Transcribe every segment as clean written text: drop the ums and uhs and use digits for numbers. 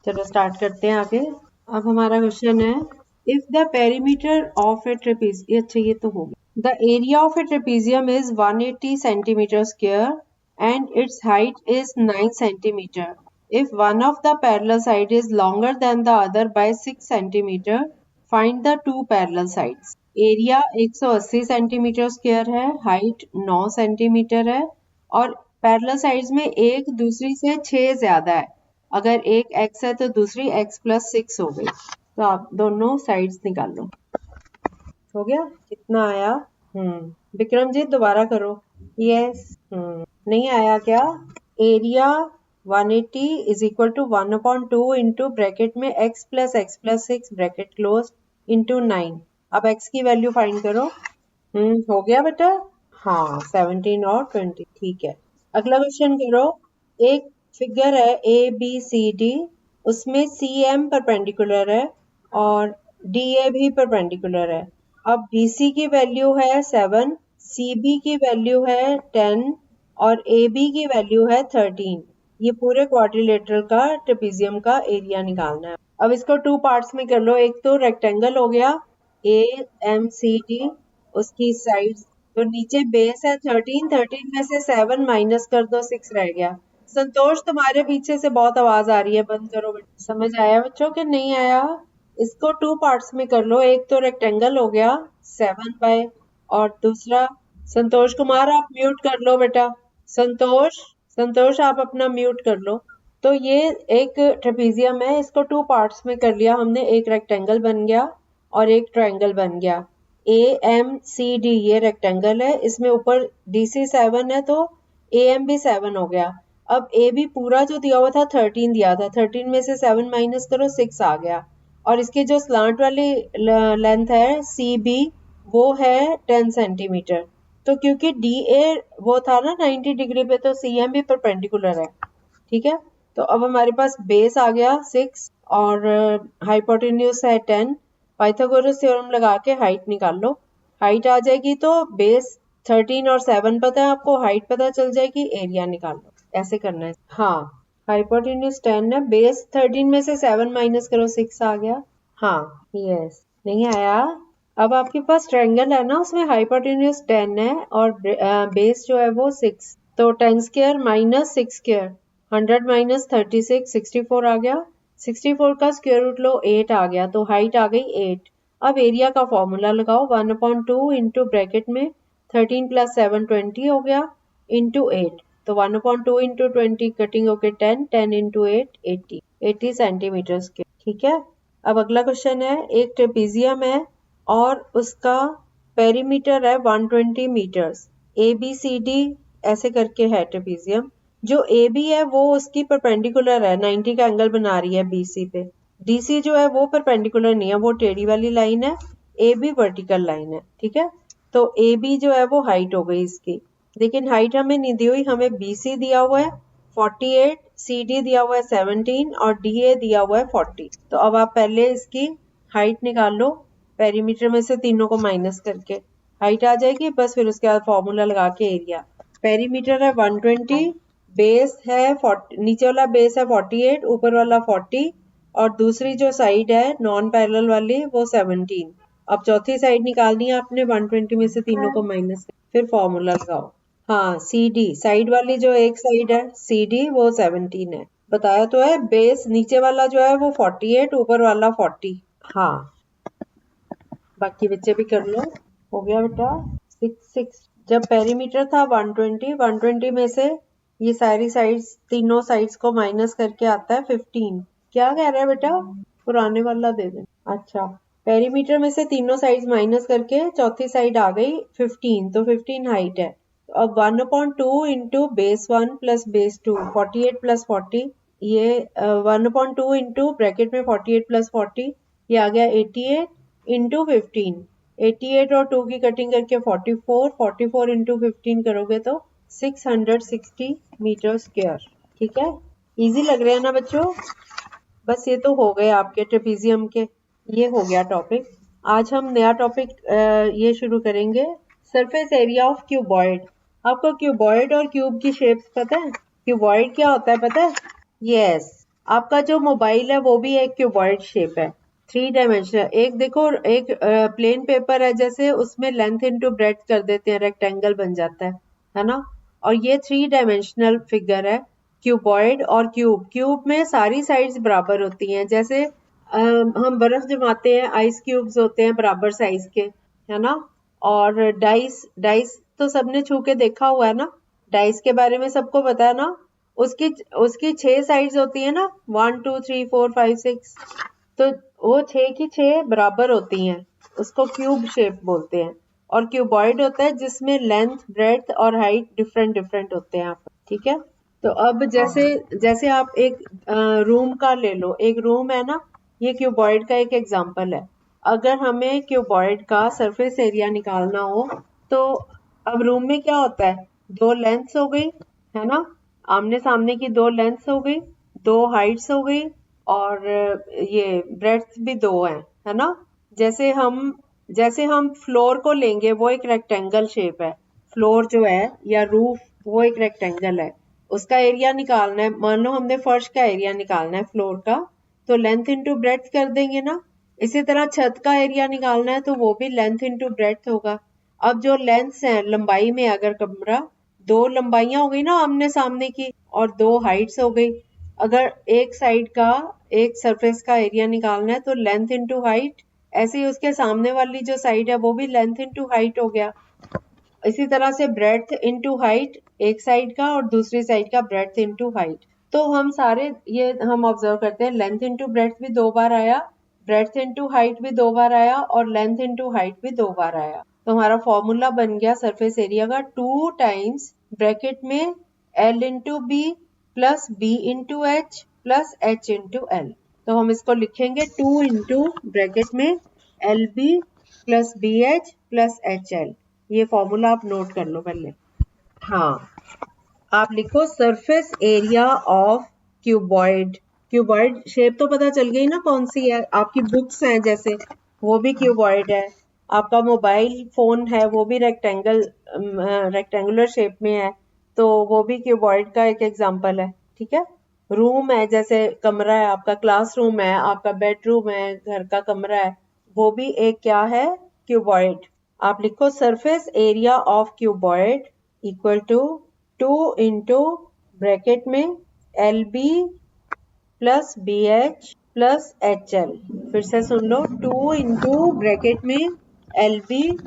चलो स्टार्ट करते हैं आगे। अब हमारा क्वेश्चन है, if the perimeter of A trapezium, अच्छा ये तो हो गया। The area of A trapezium is 180 centimetre square and its height is 9 centimeter. If one of the parallel side is longer than the other by 6 centimeter, find the two parallel sides. Area 180 centimetre square है, height 9 centimetre है और parallel sides में एक दूसरी से 6 ज्यादा है। अगर एक x है तो दूसरी x प्लस 6 हो गई। तो आप दोनों साइड्स निकाल लो। हो गया? कितना आया? विक्रम जी दोबारा करो। यस। नहीं आया क्या? Area 180 is equal to 1/2 into bracket में x plus 6 bracket close into 9। अब x की वैल्यू फाइंड करो। हो गया बेटा? हाँ 17 और 20 ठीक है। अगला क्वेश्चन करो। एक फिगर है ABCD, उसमें CM परपेंडिकुलर है और DA भी परपेंडिकुलर है। अब BC की वैल्यू है 7, CB की वैल्यू है 10 और AB की वैल्यू है 13। ये पूरे क्वाड्रिलेटरल का ट्रेपीजियम का एरिया निकालना है। अब इसको 2 पार्ट्स में कर लो। एक तो रेक्टेंगल हो गया AMCD, उसकी साइड्स तो नीचे बेस है 13 में से 7 माइनस कर दो 6 रह गया। संतोष तुम्हारे पीछे से बहुत आवाज आ रही है, बंद करो। समझ आया बच्चों कि नहीं आया? इसको 2 पार्ट्स में कर लो। एक तो रेक्टेंगल हो गया 7 बाय और दूसरा संतोष कुमार आप म्यूट कर लो बेटा। संतोष आप अपना म्यूट कर लो। तो ये एक ट्रेपीजियम है, इसको 2 पार्ट्स में कर लिया हमने। एक रेक्टेंगल बन गया और एक ट्रायंगल बन गया। AMCD ये रेक्टेंगल है, इसमें ऊपर DC 7 है तो AM भी 7 हो गया। अब AB पूरा जो दिया हुआ था 13 दिया था, 13 में से 7 माइनस करो 6 आ गया। और इसके जो स्लांट वाली लेंथ है CB वो है 10 सेंटीमीटर। तो क्योंकि DA वो था ना 90 डिग्री पे, तो CM भी परपेंडिकुलर है। ठीक है, तो अब हमारे पास बेस आ गया 6 और हाइपोटेन्यूज है 10। पाइथागोरस थ्योरम लगा के हाइट निकाल लो। हाइट आ जाएगी तो बेस 13 और 7 पता है आपको, हाइट पता चल जाएगी, एरिया निकाल लो। ऐसे करना है। हाँ हाइपोटेन्यूज 10 है, बेस 13 में से 7 माइनस करो 6 आ गया। हाँ यस। नहीं आया? अब आपके पास ट्रायंगल है ना, उसमें हाइपोटेन्यूज 10 है और बेस जो है वो 6। तो 10 स्क्वायर माइनस 6 स्क्वायर 100 माइनस 36 64 आ गया। 64 का स्क्वायर रूट लो 8 आ गया, तो हाइट आ गई 8। अब एरिया का फॉर्मूला लगाओ 1/2 इंटू ब्रैकेट में 13 प्लस 7 20 हो गया इंटू 8। तो 1/2 इंटू 20 कटिंग होके 10 इंटू 8 80 सेंटीमीटर स्क्वायर। ठीक है। अब अगला क्वेश्चन है, एक ट्रेपीजियम है और उसका पेरीमीटर है 120 मीटर्स। ABCD ऐसे करके है ट्रेपीजियम। जो AB है वो उसकी परपेंडिकुलर है, 90 का एंगल बना रही है BC पे। DC जो है वो परपेंडिकुलर नहीं है, वो टेढ़ी वाली लाइन है। AB वर्टिकल लाइन है। ठीक है, तो AB जो है वो हाइट हो गई इसकी, लेकिन हाइट हमें नहीं दी हुई, हमें BC दिया हुआ है 48, CD दिया हुआ है 17 और DA दिया हुआ है 40। तो अब आप पहले इसकी हाइट निकाल लो, पेरीमीटर में से तीनों को माइनस करके हाइट आ जाएगी। बस फिर उसके बाद फॉर्मूला लगा के एरिया। पेरीमीटर है 120, बेस है 40, नीचे वाला बेस है 48, ऊपर वाला 40 और दूसरी जो साइड है नॉन पैरेलल वाली वो 17। अब चौथी साइड निकालनी है आपने, 120 में से तीनों को माइनस, फिर फॉर्मूला लगाओ। हाँ CD साइड वाली जो एक साइड है CD वो 17 है, बताया तो है। बेस नीचे वाला जो है वो 48, ऊपर वाला 40। हाँ बाकी बच्चे भी कर लो। हो गया बेटा 6। जब पेरीमीटर था 120 में से ये सारी साइड्स, तीनों साइड्स को माइनस करके आता है 15। क्या कह रहा है बेटा? पुराने वाला दे दे। अच्छा, पेरीमीटर में से तीनों साइड्स माइनस करके चौथी साइड आ गई 15, तो 15 हाइट है। अब 1/2 into base 1 plus base 2 48 plus 40, ये 1/2 इंटू ब्रैकेट में 48 प्लस 40, ये आ गया 88 इंटू 15। 88 और 2 की कटिंग करके 44 इंटू 15 करोगे तो 660 मीटर स्क्वायर। ठीक है, इजी लग रहा है ना बच्चों? बस ये तो हो गए आपके ट्रेपीजियम के, ये हो गया टॉपिक। आज हम नया टॉपिक ये शुरू करेंगे, सरफेस एरिया ऑफ क्यूबॉइड। आपको क्यूबॉइड और क्यूब की शेप्स पता है? क्यूबॉइड क्या होता है पता है? यस, आपका जो मोबाइल है वो भी एक क्यूबॉइड शेप है, 3 डायमेंशनल। एक देखो, एक प्लेन पेपर है जैसे, उसमें लेंथ इनटू ब्रेड्थ कर देते हैं, रेक्टेंगल बन जाता है ना। और ये 3 डायमेंशनल फिगर है, क्यूबॉइड और क्यूब। क्यूब में सारी साइड्स बराबर होती हैं, जैसे हम बर्फ जमाते हैं, आइस क्यूब्स होते हैं बराबर साइज के, है ना। और डाइस, डाइस तो सबने छू के देखा हुआ है ना, डाइस के बारे में सबको पता है ना। उसकी उसकी 6 साइड्स होती है ना, 1 2 3 4 5 6, तो वो 6 की 6 बराबर होती हैं, उसको क्यूब शेप बोलते हैं। और क्यूबॉइड होता है जिसमें लेंथ, ब्रेड्थ और हाइट डिफरेंट डिफरेंट होते हैं, ठीक है। तो अब जैसे जैसे आप एक रूम का ले लो, एक रूम है ना, ये क्यूबॉइड का एक एग्जांपल है। अगर हमें क्यूबॉइड का सरफेस एरिया निकालना हो, तो अब रूम में क्या होता है, 2 लेंथ्स हो गई, है ना, आमने सामने की 2 लेंथ्स हो गई, 2 हाइट्स हो गई, और ये ब्रेड्थ भी 2 है ना। जैसे हम फ्लोर को लेंगे, वो एक रेक्टेंगल शेप है, फ्लोर जो है या रूफ, वो एक रेक्टेंगल है। उसका एरिया निकालना है, मान लो हमने फर्श का एरिया निकालना है फ्लोर का, तो लेंथ इंटू ब्रेड्थ कर देंगे ना। इसी तरह छत का एरिया निकालना है तो वो भी लेंथ इंटू ब्रेड्थ होगा। अब जो लेंथ्स हैं, लंबाई में अगर कमरा, 2 लंबाइयां हो गई ना आमने सामने की, और 2 हाइट्स हो गई। अगर एक साइड का, एक सरफेस का एरिया निकालना है तो लेंथ इंटू हाइट, ऐसे ही उसके सामने वाली जो साइड है वो भी लेंथ इंटू हाइट हो गया। इसी तरह से ब्रेड्थ इंटू हाइट, एक साइड का और दूसरी साइड का ब्रेड्थ इंटू हाइट। तो हम सारे ये हम ऑब्जर्व करते हैं, लेंथ इंटू ब्रेड्थ भी 2 बार आया, ब्रेड्थ इंटू हाइट भी 2 बार आया, और लेंथ इंटू हाइट भी 2 बार आया। तो हमारा फॉर्मूला बन गया सरफेस एरिया का, 2 टाइम्स ब्रैकेट में L into B plus B into H plus H into L. तो हम इसको लिखेंगे 2 इंटू ब्रैकेट में L B plus B H plus H L. ये फॉर्मूला आप नोट कर लो पहले। हाँ, आप लिखो surface area of cuboid. Cuboid shape तो पता चल गई ना कौन सी है, आपकी बुक्स हैं जैसे, वो भी क्यूबॉइड है। आपका मोबाइल फोन है वो भी रेक्टेंगुलर शेप में है, तो वो भी क्यूबॉइड का एक एग्जांपल है, ठीक है। रूम है, जैसे कमरा है आपका, क्लासरूम है आपका, बेडरूम है, घर का कमरा है, वो भी एक क्या है, क्यूबॉइड। आप लिखो surface area of cuboid equal to 2 into bracket में L B plus B H plus H L. फिर से सुन लो, 2 इंटू ब्रैकेट में L B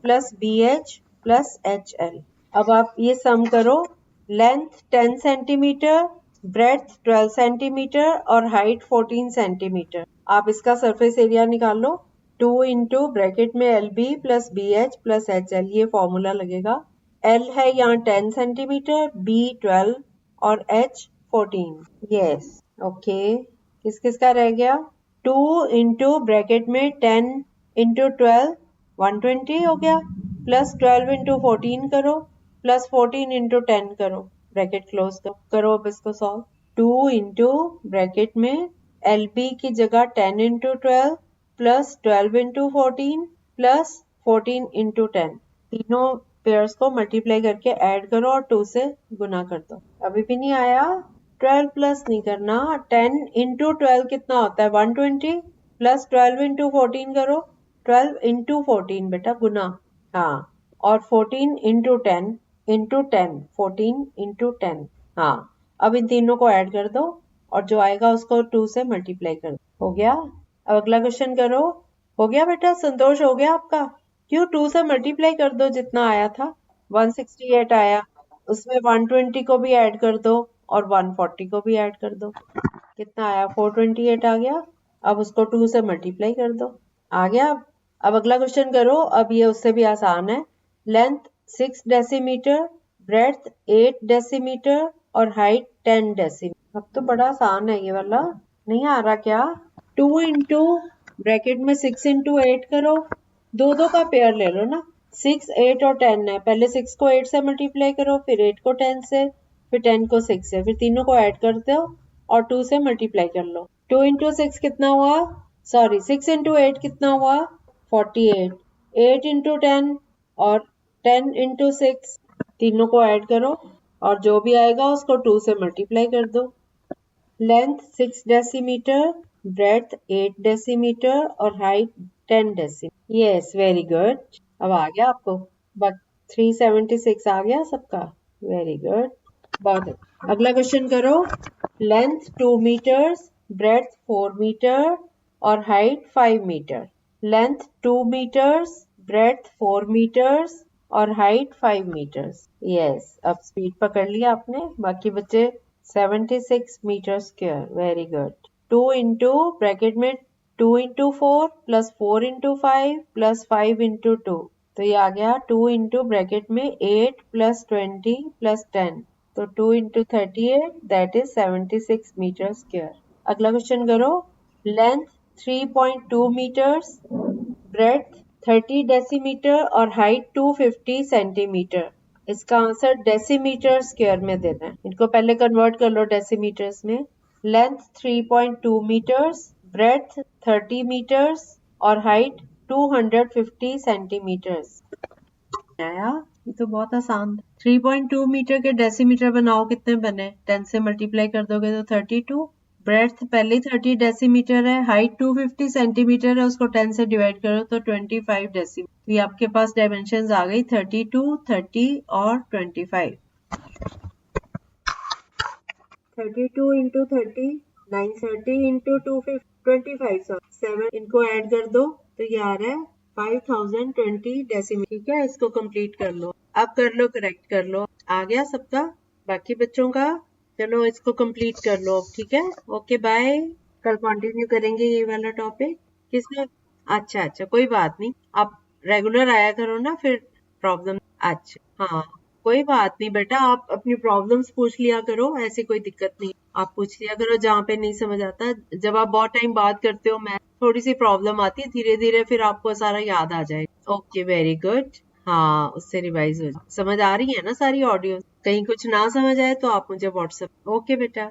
plus B H plus H L. अब आप ये सम करो, लेंथ 10 सेंटीमीटर, ब्रेड्थ 12 सेंटीमीटर और हाइट 14 सेंटीमीटर। आप इसका सरफेस एरिया निकाल लो, 2 इंटू ब्रैकेट में L B plus B H plus H L, ये फॉर्मूला लगेगा। एल है यहाँ 10 सेंटीमीटर, बी 12 और एच 14। Yes, okay. किस किस का रह गया, 2 इंटू ब्रैकेट में 10 इंटू 12 120 हो गया, प्लस 12 इंटू 14 करो, प्लस 14 इंटू 10 करो, ब्रैकेट क्लोज करो। अब इसको सॉल्व, 2 इंटू ब्रैकेट में एल बी की जगह 10 into 12 plus 12 into 14 plus 14 into 10, तीनों पेयर्स को मल्टीप्लाई करके ऐड करो और 2 से गुना कर दो। अभी भी नहीं आया, 12 प्लस नहीं करना, 10 इंटू 12 कितना होता है 120, प्लस 12 इंटू 14 करो, 12 इंटू 14 बेटा गुना, हाँ, और 14 इंटू 10 इंटू 10, 14 इंटू 10, हाँ। अब इन तीनों को ऐड कर दो और जो आएगा उसको 2 से मल्टीप्लाई कर दो। हो गया। अब अगला क्वेश्चन करो। हो गया बेटा, संतोष हो गया आपका? क्यों, 2 से मल्टीप्लाई कर दो, जितना आया था 168 आया, उसमें 120 को भी ऐड कर दो और 140 को भी ऐड कर दो, कितना आया 428 आ गया। अब उसको 2 से मल्टीप्लाई कर दो, आ गया। अब अगला क्वेश्चन करो, अब ये उससे भी आसान है। लेंथ 6 डेसीमीटर, ब्रेड्थ 8 डेसीमीटर और हाइट 10 डेसीमीटर। अब तो बड़ा आसान है ये वाला, नहीं आ रहा क्या? 2 इंटू ब्रैकेट में 6 इंटू 8 करो, दो दो का पेयर ले लो ना, 6 8 और 10 है, पहले 6 को 8 से मल्टीप्लाई करो, फिर 8 को 10 से, फिर 10 को 6 से, फिर तीनों को ऐड कर दो और 2 से मल्टीप्लाई कर लो। 2 इंटू 6 कितना हुआ, सॉरी 6 इंटू 8 कितना हुआ 48, 8 इंटू 10 और 10 इंटू 6, तीनों को ऐड करो और जो भी आएगा उसको 2 से मल्टीप्लाई कर दो। लेंथ 6 डेसीमीटर, ब्रेथ 8 डेसीमीटर और height 10 decimetre. Yes, very good. अब आ गया आपको, बट 376 आ गया सबका। वेरी गुड, बहुत अच्छा। अगला क्वेश्चन करो। लेंथ 2 मीटर्स, ब्रेथ 4 मीटर और height 5 metre. Length 2 metres, breadth 4 metres और हाइट 5 मीटर्स। यस, अब स्पीड पकड़ लिया आपने। बाकी बच्चे 76 metre square. Very good. 2 into bracket में 2 into 4 plus 4 into 5 plus 5 into 2, तो ये आ गया 2 इंटू ब्रैकेट में 8 प्लस 20 प्लस 10, तो 2 into 38 that is 76 metre square. अगला क्वेश्चन करो। लेंथ 3.2 मीटर्स, ब्रेथ 30 डेसीमीटर और हाइट 250 सेंटीमीटर। इसका आंसर डेसीमीटर स्क्वायर में देना है। इनको पहले कन्वर्ट कर लो डेसीमीटर्स में। लेंथ 3.2 मीटर्स, ब्रेथ 30 मीटर्स और हाइट 250 सेंटीमीटर्स। आया, ये तो बहुत आसान था। 3.2 मीटर के डेसीमीटर बनाओ, कितने बने? 10 से मल्टीप्लाई कर दोगे तो 32। ब्रेथ पहले 30 डेसीमीटर है, हाइट 250 सेंटीमीटर है, उसको 10 से डिवाइड करो तो 25 डेसीमीटर। ये आपके पास डायमेंशंस आ गई 32, 30 और 25। 32 इंटू 30, 930 इंटू 225, सॉरी 7, इनको ऐड कर दो तो ये आ रहा है 5020 डेसीमीटर। ठीक है, इसको कंप्लीट कर लो। अब कर लो, करेक्ट कर लो। आ गया सबका? बाकी बच्चों का? चलो इसको कंप्लीट कर लो अब। ठीक है, ओके बाय। कल कंटिन्यू करेंगे ये वाला टॉपिक। किसने? अच्छा अच्छा, कोई बात नहीं, आप रेगुलर आया करो ना, फिर प्रॉब्लम। अच्छा हाँ, कोई बात नहीं बेटा, आप अपनी प्रॉब्लम्स पूछ लिया करो, ऐसी कोई दिक्कत नहीं। आप पूछ लिया करो जहाँ पे नहीं समझ आता। जब आप बहुत टाइम बात करते हो, मैं थोड़ी सी प्रॉब्लम आती है, धीरे धीरे फिर आपको सारा याद आ जाएगा। Okay, very good. हाँ, उससे रिवाइज हो जाए। समझ आ रही है ना सारी ऑडियो? कहीं कुछ ना समझ आए तो आप मुझे व्हाट्सएप। ओके बेटा।